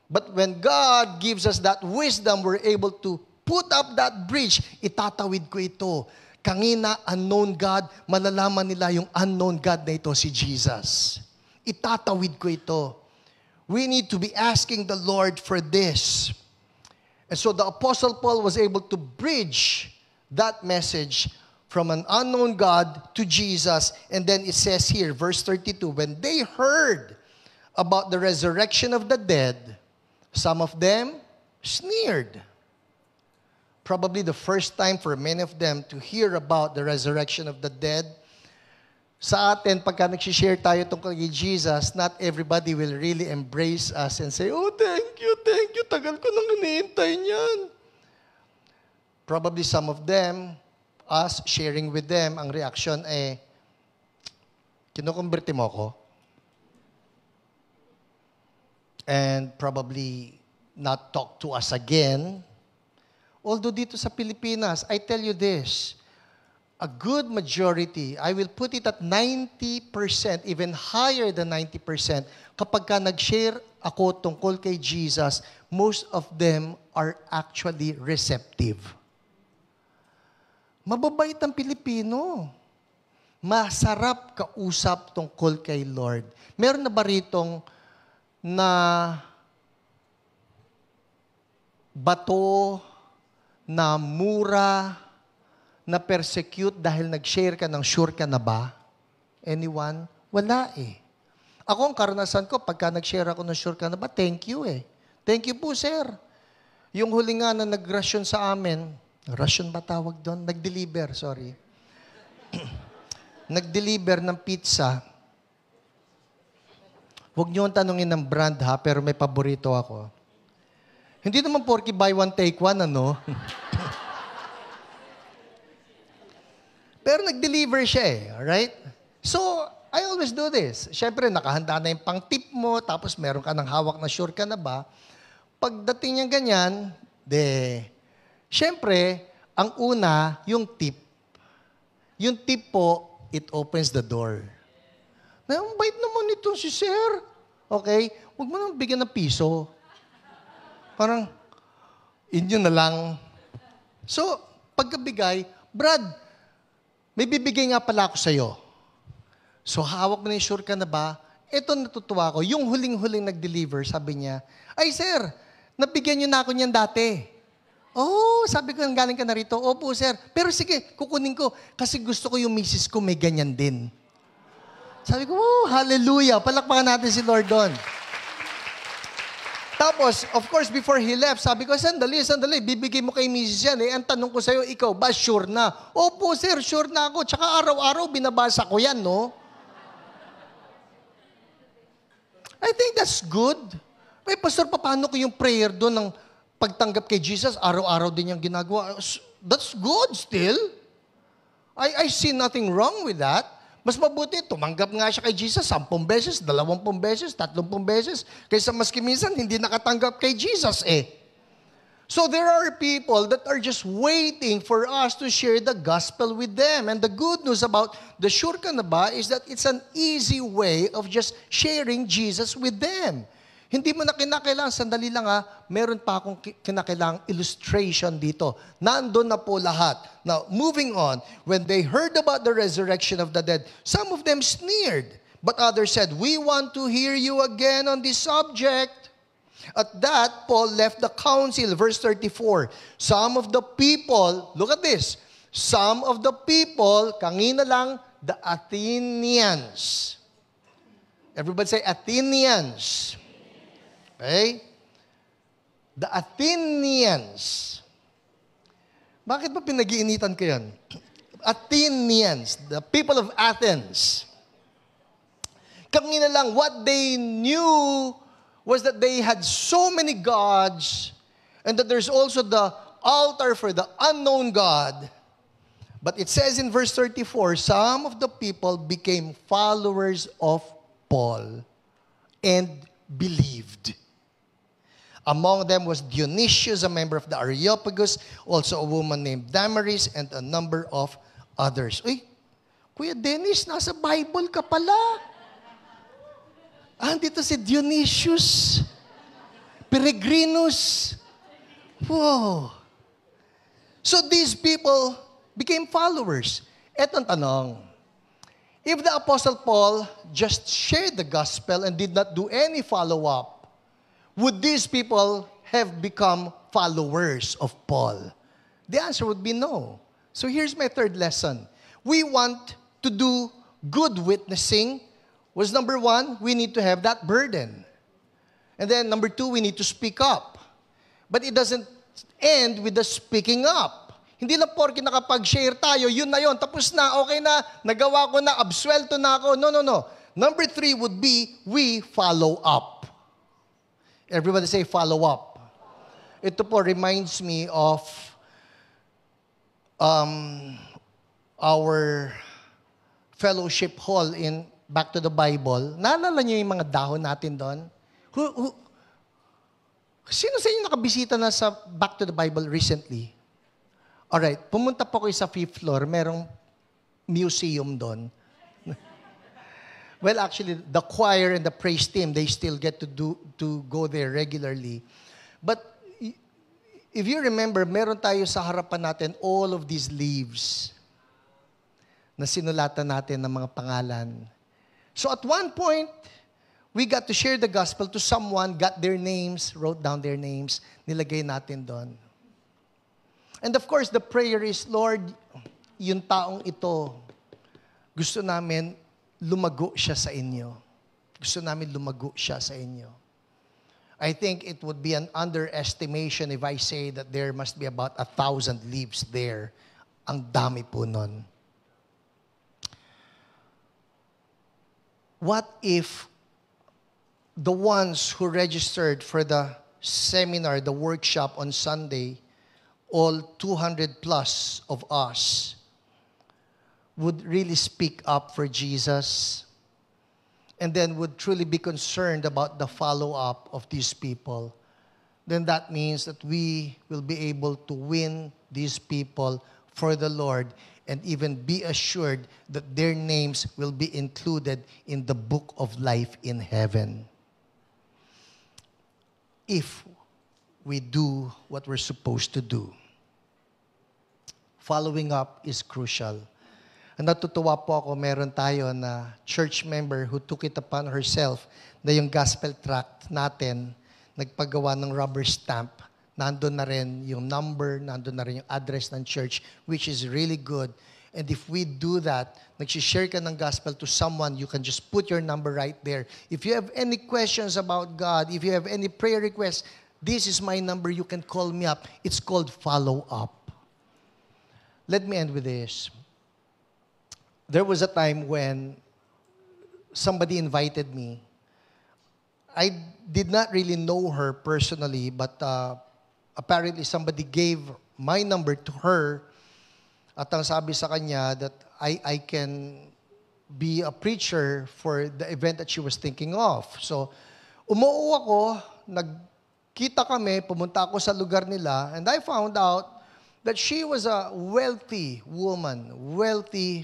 [SPEAKER 2] but when God gives us that wisdom, we're able to put up that bridge. Itatawid ko ito. Kangina, unknown God, malalaman nila yung unknown God na ito, si Jesus. Itatawid ko ito. We need to be asking the Lord for this. And so the Apostle Paul was able to bridge that message from an unknown God to Jesus. And then it says here, verse 32, when they heard about the resurrection of the dead, some of them sneered. Probably the first time for many of them to hear about the resurrection of the dead. Sa atin, pagka nag-share tayo tungkol kay Jesus, not everybody will really embrace us and say, oh, thank you, tagal ko nang hinihintay niyan. Probably some of them, us sharing with them, ang reaction eh, kinukonverte mo ako? And probably not talk to us again. Although dito sa Pilipinas, I tell you this, a good majority, I will put it at 90%, even higher than 90%, kapag ka nag-share ako tungkol kay Jesus, most of them are actually receptive. Mababait ang Pilipino. Masarap kausap tungkol kay Lord. Meron na ba ritong na bato, na mura, na persecute dahil nag-share ka ng sure ka na ba? Anyone? Wala eh. Ako, ang karanasan ko, pagka nag-share ako ng sure ka na ba, thank you eh. Thank you po, sir. Yung huli nga na nag-ration sa amin, ration ba tawag doon? Nag-deliver, sorry. Nag-deliver ng pizza. Huwag niyo ang tanungin ng brand ha, pero may paborito ako. Hindi naman porky buy one, take one, ano? Pero nag-deliver siya eh, alright? So, I always do this. Siyempre, nakahanda na yung pang-tip mo, tapos meron ka ng hawak na sure ka na ba? Pagdating niya ganyan, siyempre, ang una, yung tip. Yung tip po, it opens the door. Na, ang bait naman ito si sir. Okay? Huwag mo nang bigyan ng piso. Parang, inyo na lang. So, pagkabigay, Brad, may bibigay nga pala ako sa'yo. So, hawak mo na yung sure ka na ba? Ito natutuwa ko. Yung huling-huling nag-deliver, sabi niya, ay sir, nabigyan niyo na ako niyan dati. Oh, sabi ko, galing ka na rito. Opo, sir. Pero sige, kukunin ko. Kasi gusto ko yung misis ko may ganyan din. Sabi ko, oh, hallelujah. Palakpakan natin si Lord doon. Tapos, of course, before he left, sabi ko, sandali, bibigay mo kay misis yan eh. Ang tanong ko sa'yo, ikaw ba sure na? Opo, sir, sure na ako. Tsaka araw-araw, binabasa ko yan, no? I think that's good. Eh, Pastor, paano ko yung prayer doon ng pagtanggap kay Jesus, araw-araw din yung ginagawa? That's good still. I see nothing wrong with that. Mas mabuti, tumanggap nga siya kay Jesus 10 beses, 20 beses, 30 beses, kaysa maski minsan hindi nakatanggap kay Jesus eh. So there are people that are just waiting for us to share the gospel with them. And the good news about the Sure Ka Na Ba is that it's an easy way of just sharing Jesus with them. Hindi mo na kinakailangan, sandali lang meron pa akong kinakailangang illustration dito. Nandun na po lahat. Now, moving on, when they heard about the resurrection of the dead, some of them sneered, but others said, we want to hear you again on this subject. At that, Paul left the council. Verse 34, some of the people, look at this, some of the people, kanina lang, the Athenians. Everybody say Athenians. Okay? The Athenians. Bakit ba pinag-iinitan ko yan? Athenians, the people of Athens. Kanina lang, what they knew was that they had so many gods and that there's also the altar for the unknown God. But it says in verse 34, some of the people became followers of Paul and believed. Among them was Dionysius, a member of the Areopagus, also a woman named Damaris, and a number of others. Uy, Kuya Dennis, nasa Bible ka pala. Dito si Dionysius, Peregrinus. Wow. So these people became followers. Etong tanong, if the Apostle Paul just shared the gospel and did not do any follow-up, would these people have become followers of Paul? The answer would be no. So here's my third lesson. We want to do good witnessing. Was number one, we need to have that burden. And then number two, we need to speak up. But it doesn't end with the speaking up. Hindi lang porke nakapag-share tayo, yun na yun, tapos na, okay na, nagawa ko na, absuelto na ako. No, no, no. Number three would be, we follow up. Everybody say follow up. Ito po reminds me of our fellowship hall in Back to the Bible. Naalala niyo yung mga dahon natin doon? Sino sa inyo nakabisita na sa Back to the Bible recently? Alright, pumunta po kayo sa 5th floor, merong museum doon. Well, actually, the choir and the praise team, they still get to go there regularly. But if you remember, meron tayo sa harapan natin all of these leaves na sinulatan natin ng mga pangalan. So at one point, we got to share the gospel to someone, got their names, wrote down their names, nilagay natin doon. And of course, the prayer is, Lord, yung taong ito, gusto namin lumago siya sa inyo. Gusto namin lumago siya sa inyo. I think it would be an underestimation if I say that there must be about 1,000 leaves there. Ang dami po nun. What if the ones who registered for the seminar, the workshop on Sunday, all 200 plus of us, would really speak up for Jesus and then would truly be concerned about the follow-up of these people, then that means that we will be able to win these people for the Lord and even be assured that their names will be included in the book of life in heaven. If we do what we're supposed to do. Following up is crucial. Natutuwa po ako, meron tayo na church member who took it upon herself na yung gospel tract natin, nagpagawa ng rubber stamp, nandun na rin yung number, nandun na rin yung address ng church, which is really good. And if we do that, nagsishare ka ng gospel to someone, you can just put your number right there. If you have any questions about God, if you have any prayer requests, this is my number, you can call me up. It's called follow up. Let me end with this. There was a time when somebody invited me. I did not really know her personally, but apparently somebody gave my number to her at ang sabi sa kanya that I can be a preacher for the event that she was thinking of. So, umuo ako, nagkita kami, pumunta ako sa lugar nila, and I found out that she was a wealthy woman, wealthy.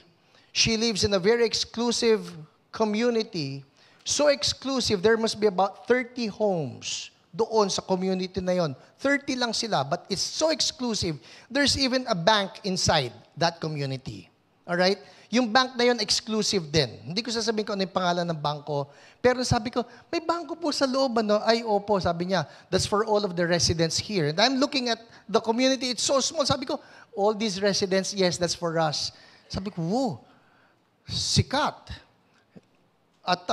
[SPEAKER 2] She lives in a very exclusive community So exclusive, there must be about 30 homes doon sa community na yon. 30 lang sila, but it's so exclusive. There's even a bank inside that community. Alright? Yung bank na yon exclusive din. Hindi ko sasabihin kung ano yung pangalan ng bangko. Pero sabi ko, may bangko po sa loob, ano? Ay, opo, sabi niya. That's for all of the residents here. And I'm looking at the community. It's so small. Sabi ko, all these residents, yes, that's for us. Sabi ko, whoa, sikat. At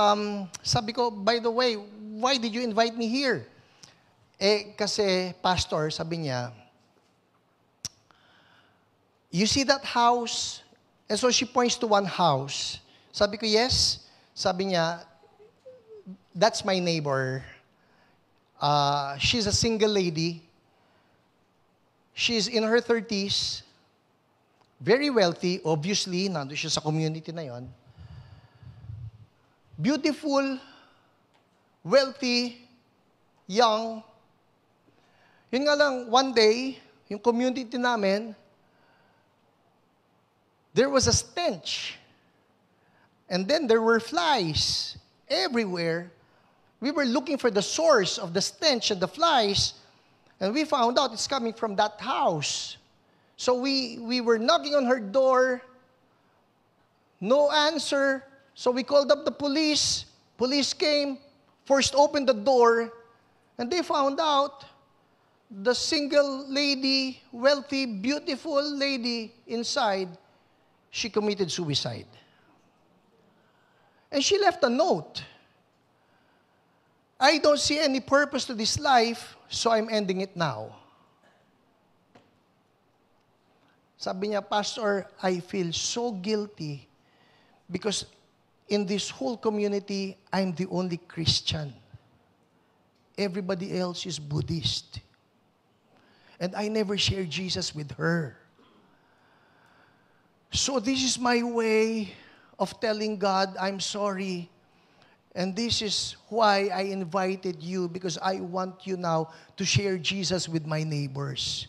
[SPEAKER 2] sabi ko, by the way, why did you invite me here? Kasi, pastor, sabi niya, you see that house? And so she points to one house. Sabi ko, yes. Sabi niya, that's my neighbor. She's a single lady. She's in her 30s. Very wealthy, obviously. Nandun siya sa community na yon. Beautiful, wealthy, young. Yun nga lang, one day, yung community namin, there was a stench. And then there were flies everywhere. We were looking for the source of the stench and the flies, and we found out it's coming from that house. So we were knocking on her door, no answer. So we called up the police. Police came, forced open the door, and they found out the single lady, wealthy, beautiful lady inside, she committed suicide. And she left a note. I don't see any purpose to this life, so I'm ending it now. Sabi niya, Pastor, I feel so guilty because in this whole community, I'm the only Christian. Everybody else is Buddhist. And I never shared Jesus with her. So this is my way of telling God, I'm sorry. And this is why I invited you, because I want you now to share Jesus with my neighbors.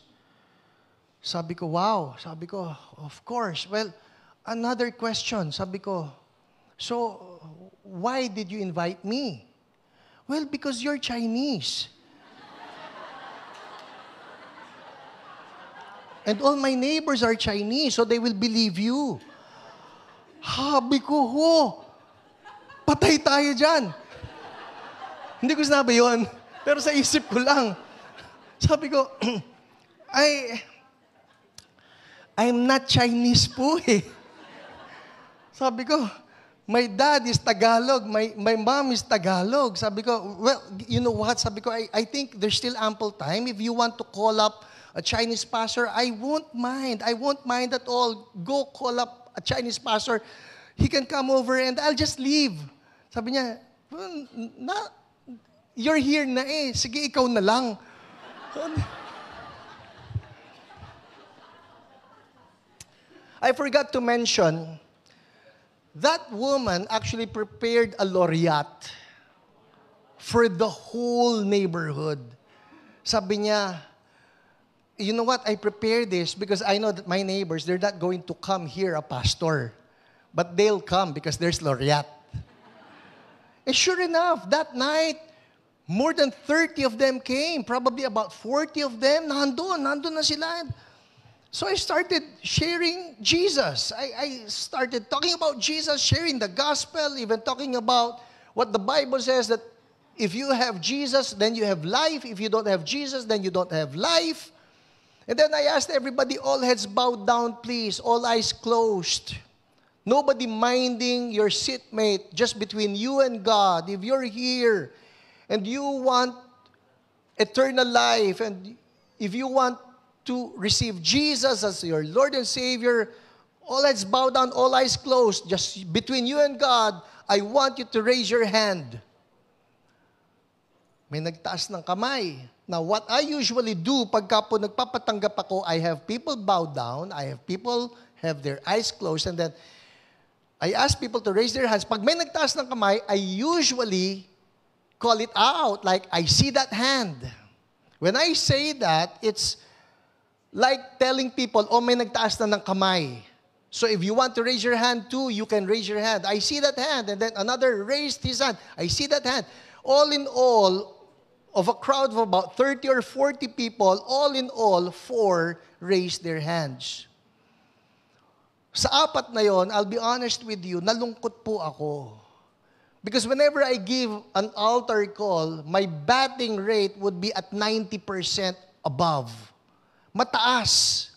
[SPEAKER 2] Sabi ko, wow. Sabi ko, of course. Well, another question. Sabi ko, so why did you invite me? Well, because you're Chinese. And all my neighbors are Chinese, so they will believe you. Habi ko, patay tayo dyan. Hindi ko sinabi yun, pero sa isip ko lang. Sabi ko, I'm not Chinese po eh. Sabi ko, my dad is Tagalog, my mom is Tagalog. Sabi ko, well, you know what? Sabi ko, I think there's still ample time. If you want to call up a Chinese pastor, I won't mind. I won't mind at all. Go call up a Chinese pastor. He can come over and I'll just leave. Sabi niya, you're here na eh. Sige, ikaw na lang. I forgot to mention, that woman actually prepared a laureate for the whole neighborhood. Sabi niya, you know what, I prepared this because I know that my neighbors, they're not going to come hear a pastor. But they'll come because there's laureate. And sure enough, that night, more than 30 of them came. Probably about 40 of them, nandun na sila. So I started sharing Jesus. I started talking about Jesus, sharing the gospel, even talking about what the Bible says, that if you have Jesus, then you have life. If you don't have Jesus, then you don't have life. And then I asked everybody, all heads bowed down, please, all eyes closed. Nobody minding your seatmate, just between you and God. If you're here and you want eternal life, and if you want to receive Jesus as your Lord and Savior, all heads bowed down, all eyes closed, just between you and God, I want you to raise your hand. May nagtaas ng kamay. Now, what I usually do pagka po nagpapatanggap ako, I have people bow down, I have people have their eyes closed, and then I ask people to raise their hands. Pag may nagtaas ng kamay, I usually call it out, like, I see that hand. When I say that, it's like telling people, oh, may nagtaas na ng kamay. So if you want to raise your hand too, you can raise your hand. I see that hand. And then another raised his hand. I see that hand. All in all, of a crowd of about 30 or 40 people, all in all, 4 raised their hands. Sa 4 na yon, I'll be honest with you, nalungkot po ako. Because whenever I give an altar call, my batting rate would be at 90% above. Mataas.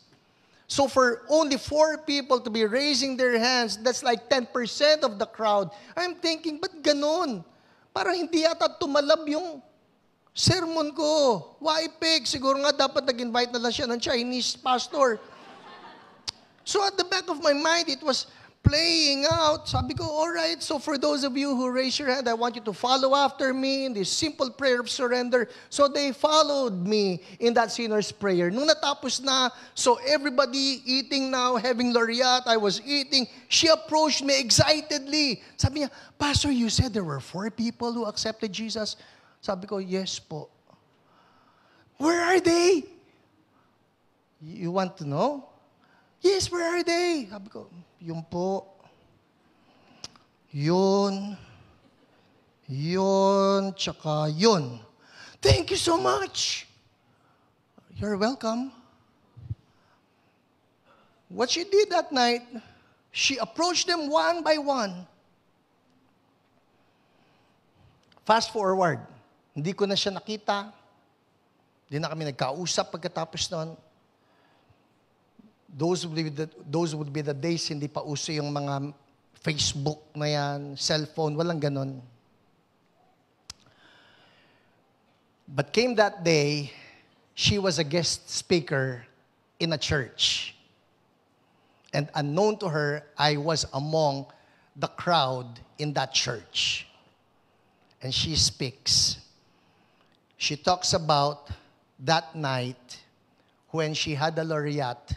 [SPEAKER 2] So for only 4 people to be raising their hands, that's like 10% of the crowd. I'm thinking, ba't ganun? Parang hindi yata tumalab yung sermon ko. Why pick? Siguro nga dapat nag-invite na lang siya ng Chinese pastor. So at the back of my mind, it was playing out. Sabi ko, alright, so for those of you who raise your hand, I want you to follow after me in this simple prayer of surrender. So they followed me in that sinner's prayer. Nung natapos na, so everybody eating now, having laureate, I was eating. She approached me excitedly. Sabi niya, Pastor, you said there were 4 people who accepted Jesus? Sabi ko, yes po. Where are they? You want to know? Yes, where are they? Sabi ko, yun po. Yun, tsaka yun. Thank you so much. You're welcome. What she did that night, she approached them one by one. Fast forward. Hindi ko na siya nakita. Hindi na kami nagkausap pagkatapos noon. Those would be the days hindi pa uso yung mga Facebook na yan, cellphone, walang ganon. But came that day, she was a guest speaker in a church. And unknown to her, I was among the crowd in that church. And she speaks. She talks about that night when she had a laureate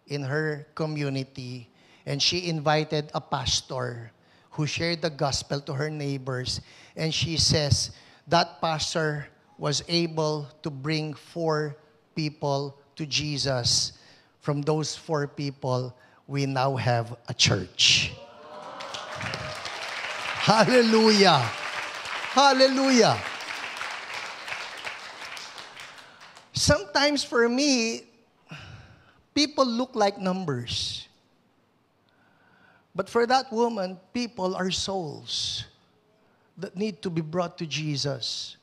[SPEAKER 2] in her community, and she invited a pastor who shared the gospel to her neighbors. And she says that pastor was able to bring 4 people to Jesus. From those 4 people, we now have a church. Hallelujah. Hallelujah. Sometimes for me, people look like numbers. But for that woman, people are souls that need to be brought to Jesus.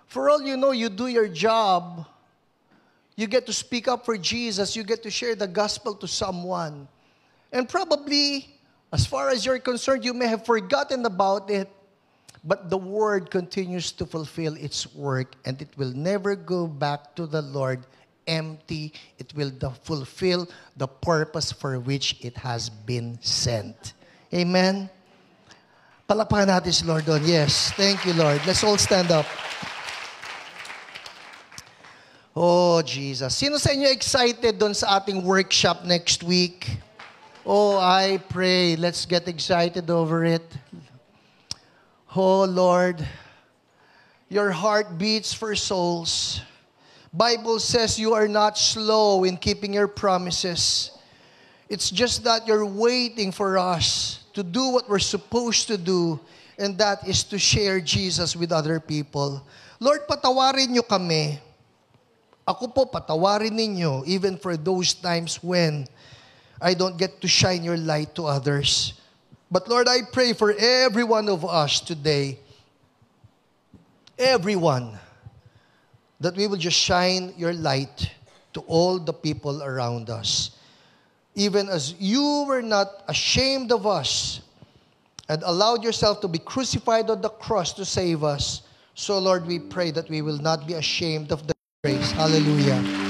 [SPEAKER 2] For all you know, you do your job. You get to speak up for Jesus. You get to share the gospel to someone. And probably, as far as you're concerned, you may have forgotten about it. But the word continues to fulfill its work, and it will never go back to the Lord empty. It will fulfill the purpose for which it has been sent. Amen? Palakpakan natin si Lord doon. Yes. Thank you, Lord. Let's all stand up. Oh, Jesus. Sino sa inyo excited doon sa ating workshop next week? Oh, I pray. Let's get excited over it. Oh, Lord. Your heart beats for souls. Bible says you are not slow in keeping your promises. It's just that you're waiting for us to do what we're supposed to do, and that is to share Jesus with other people. Lord, patawarin niyo kami. Ako po, patawarin ninyo, even for those times when I don't get to shine your light to others. But Lord, I pray for every one of us today, everyone, that we will just shine your light to all the people around us. Even as you were not ashamed of us and allowed yourself to be crucified on the cross to save us, so Lord, we pray that we will not be ashamed of the grace. Hallelujah.